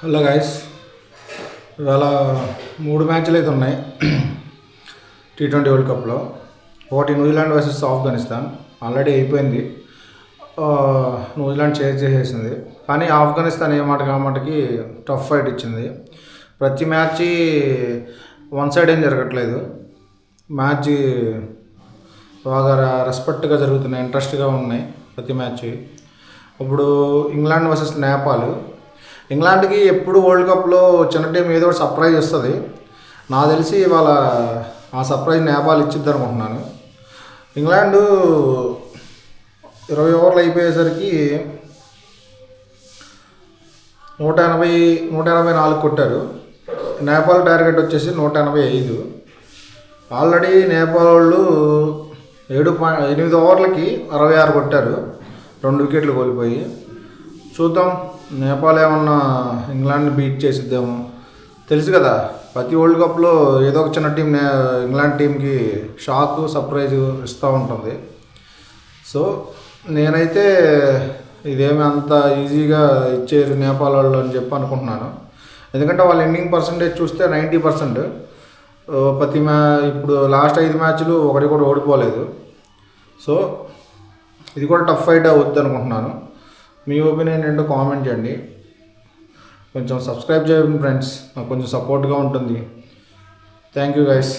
Hello guys, ఇవాళ 3 మ్యాచ్లు అయితే ఉన్నాయి T20 వరల్డ్ కప్లో. ఒకటి న్యూజిలాండ్ వర్సెస్ ఆఫ్ఘనిస్తాన్ ఆల్రెడీ అయిపోయింది. న్యూజిలాండ్ చేసేసింది, కానీ ఆఫ్ఘనిస్తాన్ ఏ మాట కామాటకి టఫ్ ఫైట్ ఇచ్చింది. ప్రతి మ్యాచ్ వన్ సైడ్ ఏం జరగట్లేదు. మ్యాచ్ బాగా రెస్పెక్ట్గా జరుగుతున్నాయి, ఇంట్రెస్ట్గా ఉన్నాయి ప్రతి మ్యాచ్. ఇప్పుడు ఇంగ్లాండ్ వర్సెస్ నేపాల్. ఇంగ్లాండ్కి ఎప్పుడు వరల్డ్ కప్లో చిన్న టీం ఏదో ఒకటి సర్ప్రైజ్ వస్తుంది. నాకు తెలిసి ఇవాళ ఆ సర్ప్రైజ్ నేపాల్ ఇచ్చిద్ది అనుకుంటున్నాను. ఇంగ్లాండ్ 20 ఓవర్లు అయిపోయేసరికి 184 కొట్టారు. నేపాల్ టార్గెట్ వచ్చేసి 185. ఆల్రెడీ నేపాల్ వాళ్ళు 8 ఓవర్లకి 66 కొట్టారు, 2 వికెట్లు కోల్పోయి. చూద్దాం, నేపాల్ ఏమన్నా ఇంగ్లాండ్ని బీట్ చేసిద్దాము. తెలుసు కదా, ప్రతి వరల్డ్ కప్లో ఏదో ఒక చిన్న టీం ఇంగ్లాండ్ టీంకి షాక్ సర్ప్రైజ్ ఇస్తూ ఉంటుంది. సో నేనైతే ఇదేమి అంత ఈజీగా ఇచ్చేరు నేపాల్ వాళ్ళు అని చెప్పి అనుకుంటున్నాను. ఎందుకంటే వాళ్ళ ఇన్నింగ్ పర్సంటేజ్ చూస్తే 90%. ఇప్పుడు లాస్ట్ 5 మ్యాచ్లు ఒకటి కూడా ఓడిపోలేదు. సో ఇది కూడా టఫ్ ఫైట్ అవుద్ది అనుకుంటున్నాను. మీ ఒపీనియన్ ఏంటో కామెంట్ చేయండి. కొంచెం సబ్స్క్రైబ్ చేయండి ఫ్రెండ్స్, నాకు కొంచెం సపోర్ట్గా ఉంటుంది. Thank you guys.